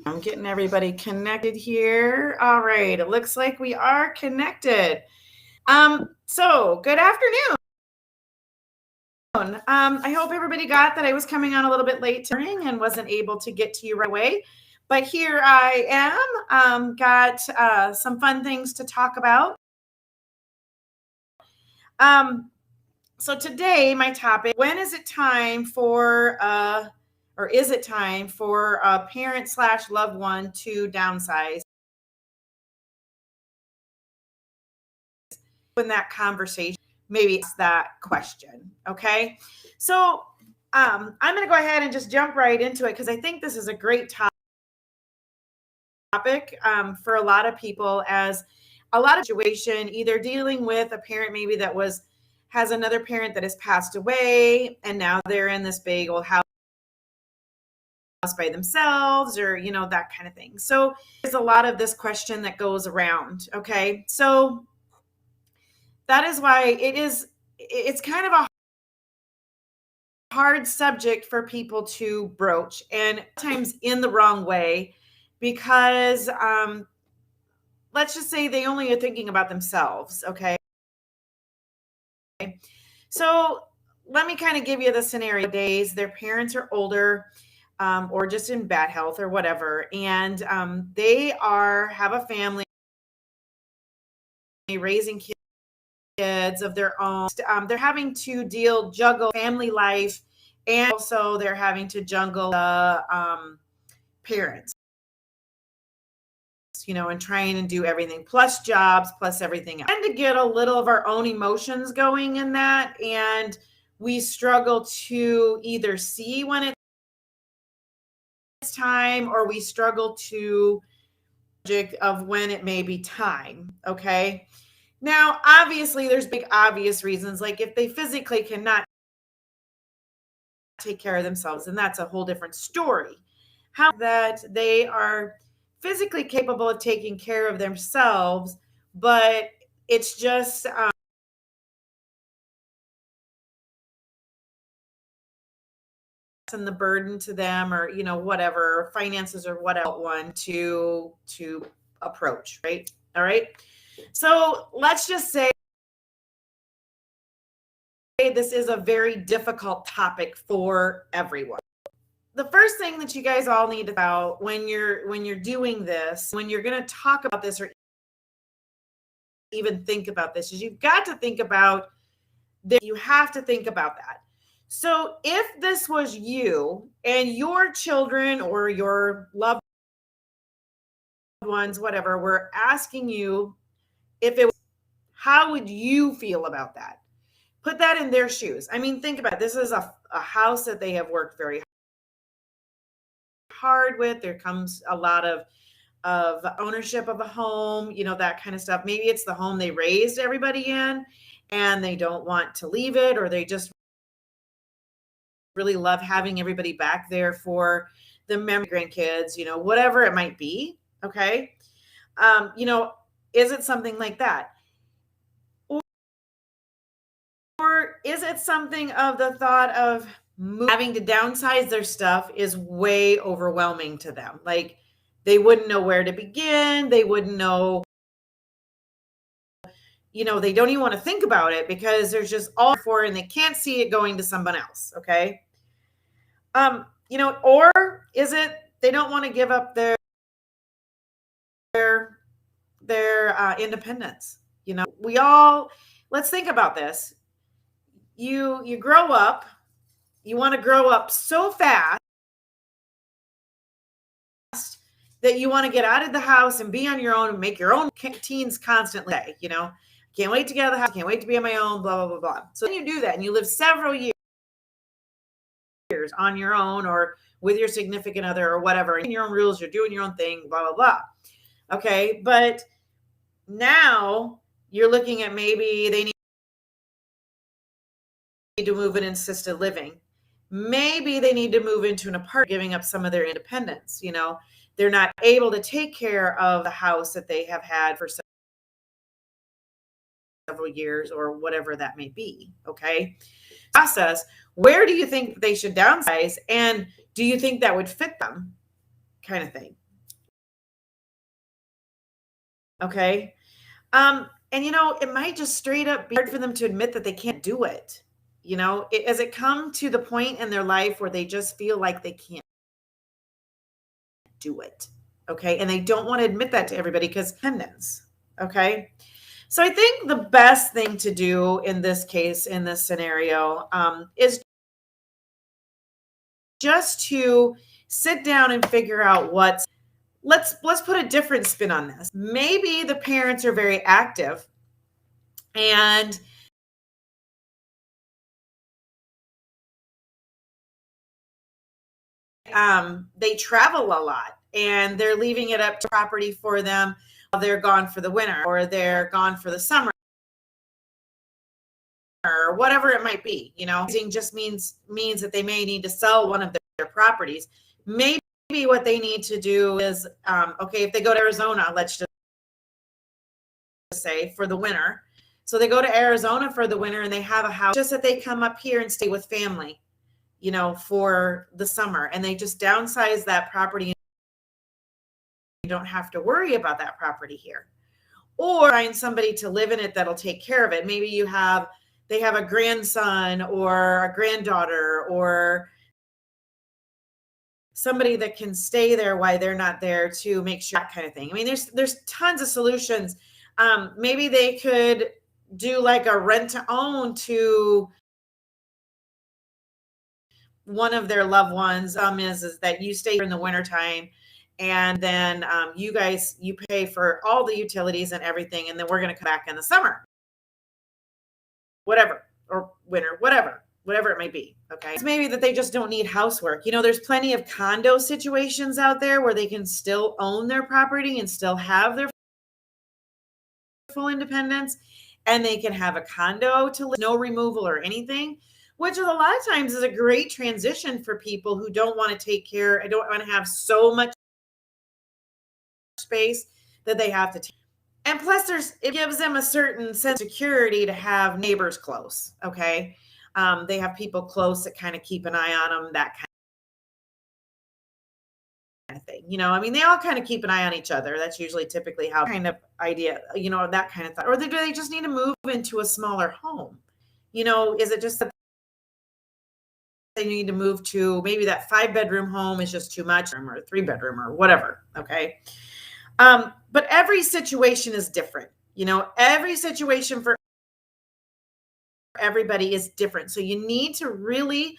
I'm getting everybody connected here. All right, it looks like we are connected. So good afternoon. I hope everybody got that I was coming on a little bit late morning and wasn't able to get to you right away. But here I am. Got some fun things to talk about. So today, my topic: when is it time for, or is it time for a parent / loved one to downsize? In that conversation, maybe ask that question. Okay, so I'm going to go ahead and just jump right into it because I think this is a great topic for a lot of people, as a lot of situation either dealing with a parent maybe that has another parent that has passed away, and now they're in this big old house by themselves, or that kind of thing. So there's a lot of this question that goes around. Okay, so that is why it's kind of a hard subject for people to broach, and sometimes in the wrong way, because let's just say they only are thinking about themselves. Okay, so let me kind of give you the scenario. Days their parents are older, or just in bad health or whatever, and they have a family, raising kids of their own. They're having to juggle family life, and also they're having to juggle parents, and trying to do everything, plus jobs, plus everything else. And to get a little of our own emotions going in that, and we struggle to either see when it's time, or we struggle to of when it may be time. Okay, now obviously there's big obvious reasons, like if they physically cannot take care of themselves, and that's a whole different story. How that they are physically capable of taking care of themselves, but it's just and the burden to them, or whatever, finances or whatever, one to approach, right? All right, so let's just say this is a very difficult topic for everyone. The first thing that you guys all need about when you're doing this, when you're going to talk about this or even think about this, is you've got to think about that. You have to think about that. So if this was you and your children or your loved ones, whatever, were asking you if it was, how would you feel about that? Put that in their shoes. I mean, think about it. This is a house that they have worked very hard with. There comes a lot of ownership of a home, that kind of stuff. Maybe it's the home they raised everybody in, and they don't want to leave it, or they just really love having everybody back there for the memory, grandkids, whatever it might be. Okay. Is it something like that? Or is it something of the thought of having to downsize their stuff is way overwhelming to them? Like, they wouldn't know where to begin. They wouldn't know, they don't even want to think about it because there's just all for it, and they can't see it going to someone else. Okay. Or is it they don't want to give up their independence? Let's think about this. You grow up, you want to grow up so fast that you want to get out of the house and be on your own and make your own teens constantly. Can't wait to get out of the house, can't wait to be on my own, blah, blah, blah, blah. So then you do that and you live several years on your own, or with your significant other, or whatever, in your own rules, you're doing your own thing, blah, blah, blah. Okay, but now you're looking at maybe they need to move in assisted living. Maybe they need to move into an apartment, giving up some of their independence. They're not able to take care of the house that they have had for several years, or whatever that may be. Okay, process. Where do you think they should downsize, and do you think that would fit them, kind of thing? Okay. And it might just straight up be hard for them to admit that they can't do it. As it come to the point in their life where they just feel like they can't do it. Okay. And they don't want to admit that to everybody because dependence. Okay. So I think the best thing to do in this case, in this scenario, is just to sit down and figure out let's put a different spin on this. Maybe the parents are very active and they travel a lot and they're leaving it up to property for them while they're gone for the winter or they're gone for the summer or whatever it might be. It just means that they may need to sell one of their properties. Maybe what they need to do is okay, if they go to Arizona, let's just say for the winter, so they go to Arizona for the winter and they have a house, just that they come up here and stay with family for the summer, and they just downsize that property. You don't have to worry about that property here, or find somebody to live in it that'll take care of it. Maybe they have a grandson or a granddaughter or somebody that can stay there while they're not there to make sure, that kind of thing. I mean, there's tons of solutions. Maybe they could do like a rent to own to one of their loved ones. Is that you stay here in the wintertime and then you pay for all the utilities and everything, and then we're going to come back in the summer, whatever, or winter, whatever it may be. Okay. It's maybe that they just don't need housework. There's plenty of condo situations out there where they can still own their property and still have their full independence, and they can have a condo to live, no removal or anything, which is a lot of times is a great transition for people who don't want to take care. I don't want to have so much space that they have to take. And plus it gives them a certain sense of security to have neighbors close. Okay. They have people close that kind of keep an eye on them, that kind of thing. I mean, they all kind of keep an eye on each other. That's usually typically how kind of idea, that kind of thought. Or do they just need to move into a smaller home? Is it just that they need to move to maybe that 5-bedroom home is just too much, or a 3-bedroom or whatever. Okay. But every situation is different. Every situation for everybody is different. So you need to really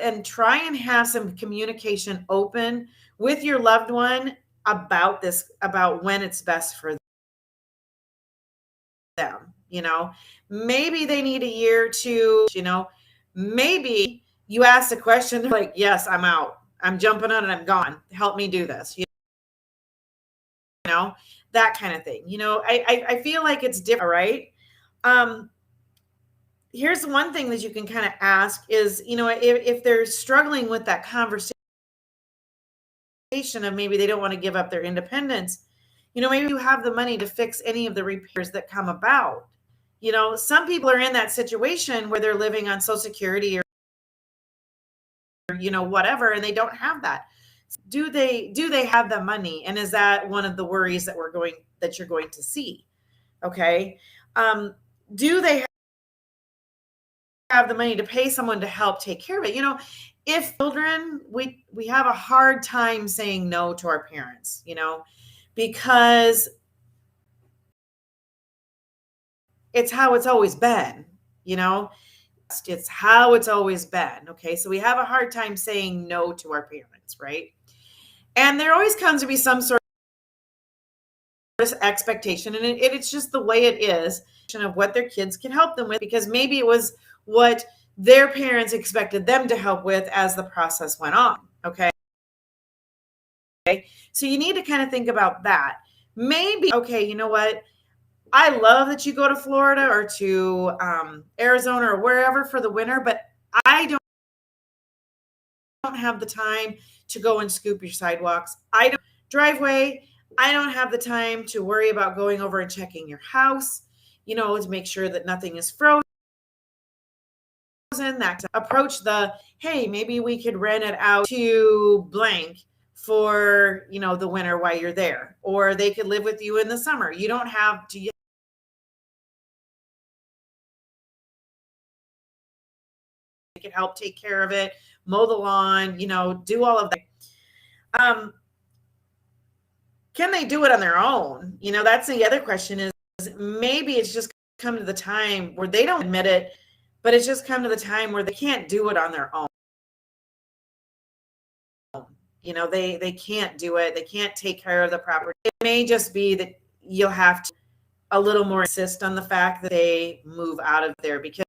and try and have some communication open with your loved one about this, about when it's best for them. Maybe they need a year to, maybe you ask a question, they're like, yes, I'm out. I'm jumping on and I'm gone. Help me do this. That kind of thing. I feel like it's different, right? Here's one thing that you can kind of ask is, if they're struggling with that conversation of maybe they don't want to give up their independence, maybe you have the money to fix any of the repairs that come about. Some people are in that situation where they're living on Social Security or whatever, and they don't have that. Do they have the money? And is that one of the worries that you're going to see? Okay. Do they have the money to pay someone to help take care of it? If children, we have a hard time saying no to our parents, because it's how it's always been, it's how it's always been. Okay. So we have a hard time saying no to our parents, right? And there always comes to be some sort of expectation, and it's just the way it is, of what their kids can help them with, because maybe it was what their parents expected them to help with as the process went on. Okay. So you need to kind of think about that. Maybe, okay, you know what? I love that you go to Florida or to Arizona or wherever for the winter, but I don't have the time to go and scoop your sidewalks. I don't driveway. I don't have the time to worry about going over and checking your house, to make sure that nothing is frozen. That approach hey, maybe we could rent it out to blank for, the winter while you're there, or they could live with you in the summer. You don't have to. You can help take care of it, mow the lawn, do all of that. Can they do it on their own? That's the other question, is maybe it's just come to the time where they don't admit it, but it's just come to the time where they can't do it on their own. They can't do it. They can't take care of the property. It may just be that you'll have to a little more insist on the fact that they move out of there, because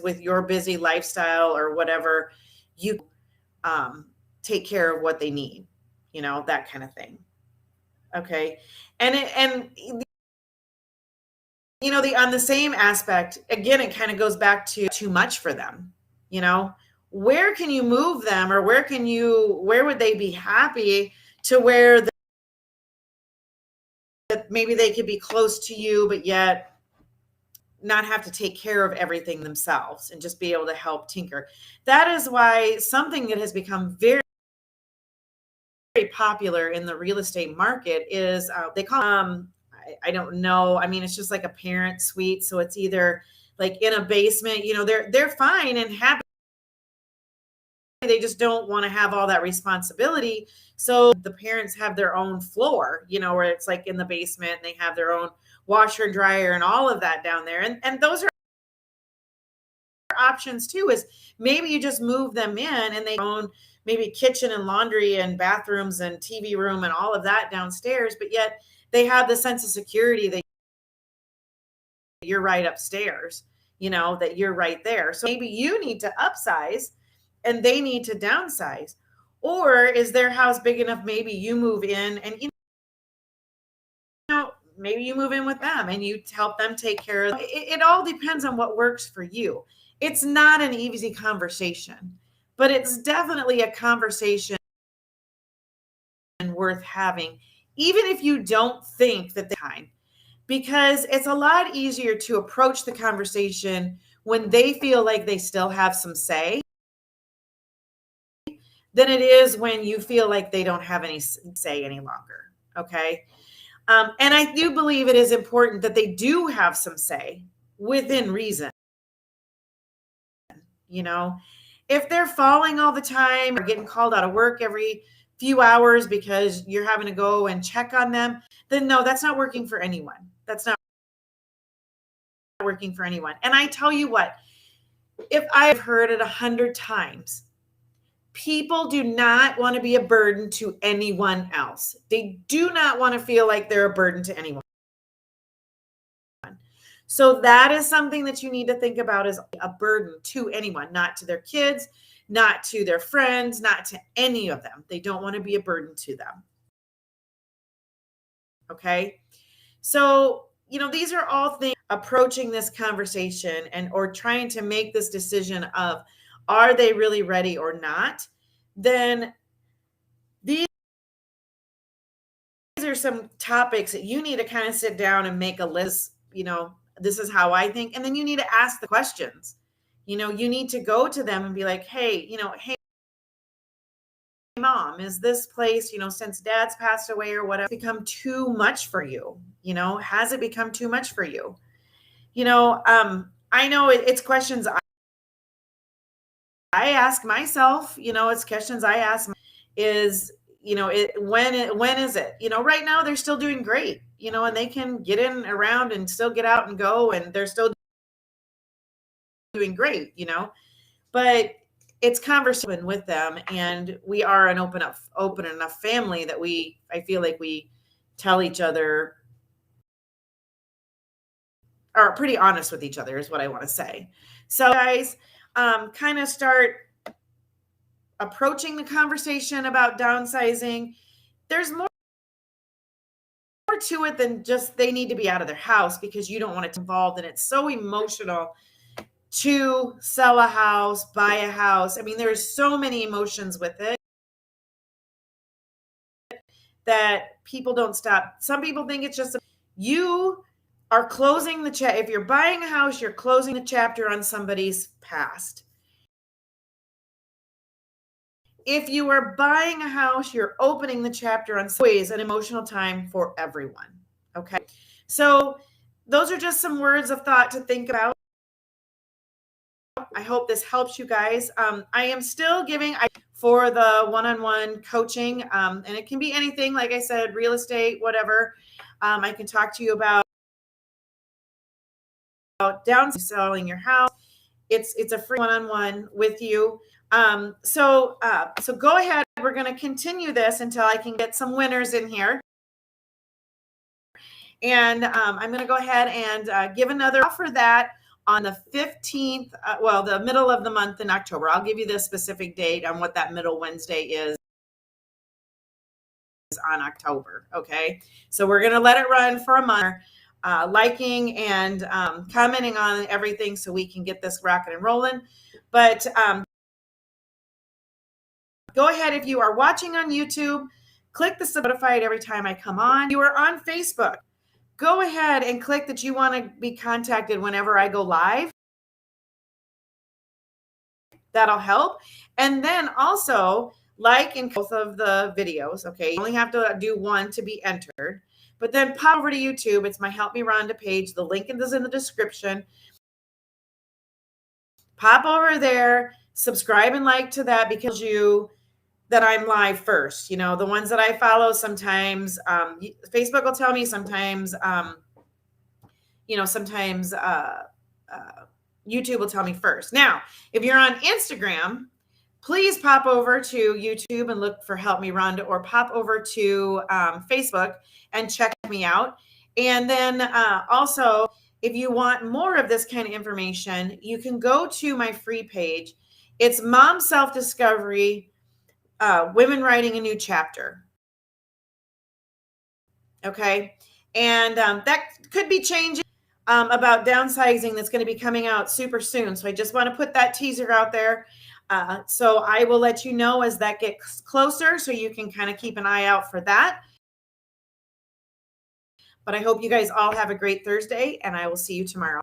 with your busy lifestyle or whatever, you take care of what they need, that kind of thing. Okay. And on the same aspect, again, it kind of goes back to too much for them. Where can you move them, or where would they be happy to where that maybe they could be close to you, but yet not have to take care of everything themselves and just be able to help tinker. That is why something that has become very, very popular in the real estate market is they call I don't know. I mean, it's just like a parent suite. So it's either like in a basement, they're fine and happy. They just don't want to have all that responsibility. So the parents have their own floor, where it's like in the basement, and they have their own washer and dryer and all of that down there. And those are options too, is maybe you just move them in and they own maybe kitchen and laundry and bathrooms and TV room and all of that downstairs, but yet they have the sense of security that you're right upstairs, that you're right there. So maybe you need to upsize and they need to downsize. Or is their house big enough? Maybe you move in and, maybe you move in with them and you help them take care of it. It all depends on what works for you. It's not an easy conversation, but it's definitely a conversation worth having, even if you don't think that time, because it's a lot easier to approach the conversation when they feel like they still have some say than it is when you feel like they don't have any say any longer. Okay. And I do believe it is important that they do have some say within reason. If they're falling all the time or getting called out of work every few hours because you're having to go and check on them, then no, that's not working for anyone. That's not working for anyone. And I tell you what, if I've heard it 100 times, people do not want to be a burden to anyone else. They do not want to feel like they're a burden to anyone. So that is something that you need to think about, as a burden to anyone, not to their kids, not to their friends, not to any of them. They don't want to be a burden to them. Okay. So, these are all things approaching this conversation or trying to make this decision of, are they really ready or not? Then these are some topics that you need to kind of sit down and make a list. This is how I think. And then you need to ask the questions. You need to go to them and be like, hey, hey, mom, is this place, since dad's passed away or whatever, become too much for you? Has it become too much for you? I know it's questions I ask myself, it's questions I ask is, when is it? Right now they're still doing great, and they can get in around and still get out and go, and they're still doing great, but it's conversation with them. And we are an open enough family that I feel like we tell each other, are pretty honest with each other, is what I want to say. So guys, kind of start approaching the conversation about downsizing. There's more to it than just they need to be out of their house because you don't want it involved. And it's so emotional to sell a house, buy a house. I mean, there's so many emotions with it that people don't stop. Some people think it's just you are closing the chapter. If you're buying a house, you're closing the chapter on somebody's past. If you are buying a house, you're opening the chapter on always an emotional time for everyone. Okay. So those are just some words of thought to think about. I hope this helps you guys. I am still giving for the one-on-one coaching, and it can be anything, like I said, real estate, whatever. I can talk to you about downsizing, selling your house. It's a free one-on-one with you. So go ahead. We're going to continue this until I can get some winners in here. And I'm going to go ahead and give another offer that on the 15th, the middle of the month in October. I'll give you the specific date on what that middle Wednesday is on October. Okay. So we're going to let it run for a month, liking and commenting on everything so we can get this rocking and rolling. But go ahead, if you are watching on YouTube, click the notified every time I come on. You are on Facebook. Go ahead and click that you want to be contacted whenever I go live. That'll help. And then also like in both of the videos. Okay. You only have to do one to be entered. But then pop over to YouTube. It's my Help Me Rhonda page. The link is in the description. Pop over there, subscribe and like to that because that I'm live first. You know, the ones that I follow, sometimes Facebook will tell me, sometimes, sometimes YouTube will tell me first. Now, if you're on Instagram, please pop over to YouTube and look for Help Me Rhonda, or pop over to Facebook and check me out. And then also, if you want more of this kind of information, you can go to my free page. It's Mom Self-Discovery, Women Writing a New Chapter. Okay. And that could be changing about downsizing. That's going to be coming out super soon. So I just want to put that teaser out there. So I will let you know as that gets closer, so you can kind of keep an eye out for that. But I hope you guys all have a great Thursday, and I will see you tomorrow.